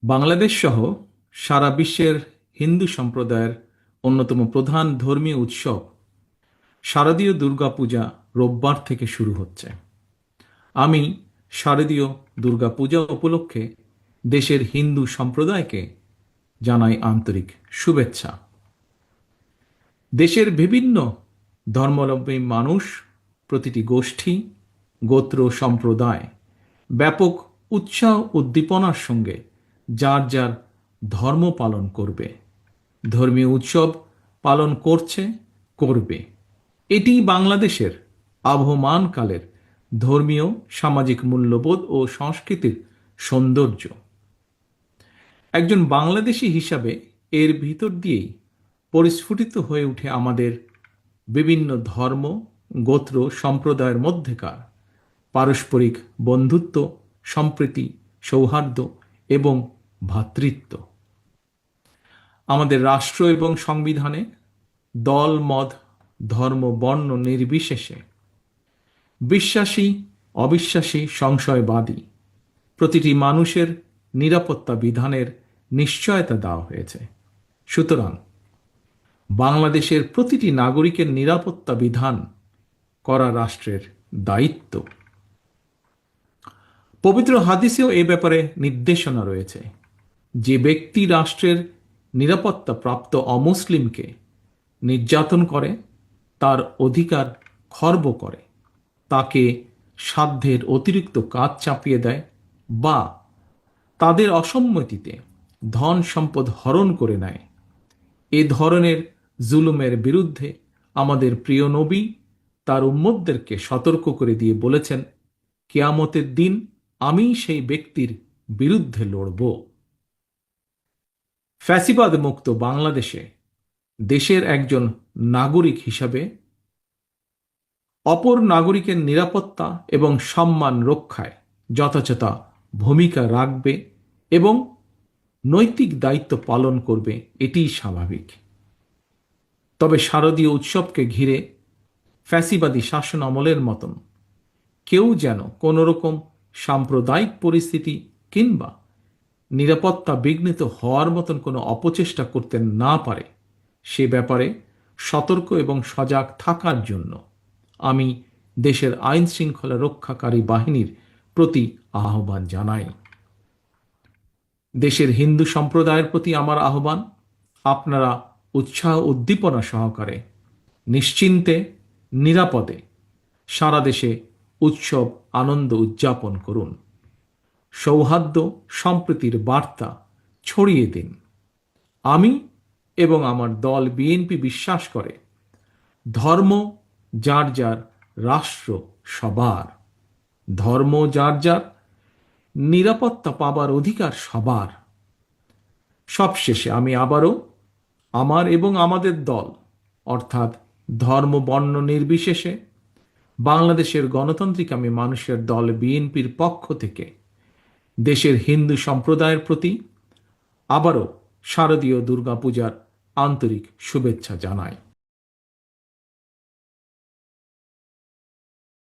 বাংলাদেশ সহ সারা বিশ্বের হিন্দু সম্প্রদায়ের অন্যতম প্রধান ধর্মীয় উৎসব শারদীয় দুর্গাপূজা রোববার থেকে শুরু হচ্ছে। আমি শারদীয় দুর্গাপূজা উপলক্ষে দেশের হিন্দু সম্প্রদায়কে জানাই আন্তরিক শুভেচ্ছা। দেশের বিভিন্ন ধর্মাবলম্বী মানুষ, প্রতিটি গোষ্ঠী, গোত্র, সম্প্রদায় ব্যাপক উৎসাহ উদ্দীপনার সঙ্গে যার যার ধর্ম পালন করবে, ধর্মীয় উৎসব পালন করছে, করবে। এটি বাংলাদেশের আবহমানকালের ধর্মীয় সামাজিক মূল্যবোধ ও সংস্কৃতির সৌন্দর্য। একজন বাংলাদেশী হিসাবে এর ভিতর দিয়েই পরিস্ফুটিত হয়ে ওঠে আমাদের বিভিন্ন ধর্ম, গোত্র, সম্প্রদায়ের মধ্যেকার পারস্পরিক বন্ধুত্ব, সম্প্রীতি, সৌহার্দ্য এবং ভ্রাতৃত্ব। আমাদের রাষ্ট্র এবং সংবিধানে দল, মত, ধর্ম, বর্ণ নির্বিশেষে বিশ্বাসী, অবিশ্বাসী, সংশয়বাদী প্রতিটি মানুষের নিরাপত্তা বিধানের নিশ্চয়তা দেওয়া হয়েছে। সুতরাং বাংলাদেশের প্রতিটি নাগরিকের নিরাপত্তা বিধান করা রাষ্ট্রের দায়িত্ব। পবিত্র হাদিসেও এ ব্যাপারে নির্দেশনা রয়েছে। যে ব্যক্তি রাষ্ট্রের নিরাপত্তা প্রাপ্ত অমুসলিমকে নির্যাতন করে, তার অধিকার খর্ব করে, তাকে সাধ্যের অতিরিক্ত কাজ চাপিয়ে দেয় বা তাদের অসম্মতিতে ধন সম্পদ হরণ করে নেয়, এ ধরনের জুলুমের বিরুদ্ধে আমাদের প্রিয় নবী তার উম্মতদেরকে সতর্ক করে দিয়ে বলেছেন, কিয়ামতের দিন আমি সেই ব্যক্তির বিরুদ্ধে লড়ব। ফ্যাসিবাদ মুক্ত বাংলাদেশে দেশের একজন নাগরিক হিসাবে অপর নাগরিকের নিরাপত্তা এবং সম্মান রক্ষায় যথাযথ ভূমিকা রাখবে এবং নৈতিক দায়িত্ব পালন করবে, এটিই স্বাভাবিক। তবে শারদীয় উৎসবকে ঘিরে ফ্যাসিবাদী শাসন আমলের মতন কেউ যেন কোনোরকম সাম্প্রদায়িক পরিস্থিতি কিংবা নিরাপত্তা বিঘ্নিত হওয়ার মতন কোনো অপচেষ্টা করতে না পারে, সে ব্যাপারে সতর্ক এবং সজাগ থাকার জন্য আমি দেশের আইন শৃঙ্খলা রক্ষাকারী বাহিনীর প্রতি আহ্বান জানাই। দেশের হিন্দু সম্প্রদায়ের প্রতি আমার আহ্বান, আপনারা উৎসাহ উদ্দীপনা সহকারে নিশ্চিন্তে, নিরাপদে সারা দেশে উৎসব আনন্দ উদযাপন করুন। সৌহার্দ্য সম্প্রীতির বার্তা ছড়িয়ে দিন। আমি এবং আমার দল বিএনপি বিশ্বাস করে, ধর্ম যার যার, রাষ্ট্র সবার। ধর্ম যার যার, নিরাপত্তা পাবার অধিকার সবার। সবশেষে আমি আবারও আমার এবং আমাদের দল অর্থাৎ ধর্ম, বর্ণ নির্বিশেষে বাংলাদেশের গণতান্ত্রিক আমি মানুষের দল বিএনপির পক্ষ থেকে দেশের হিন্দু সম্প্রদায়ের প্রতি আবারও শারদীয় দুর্গাপূজার আন্তরিক শুভেচ্ছা জানাই।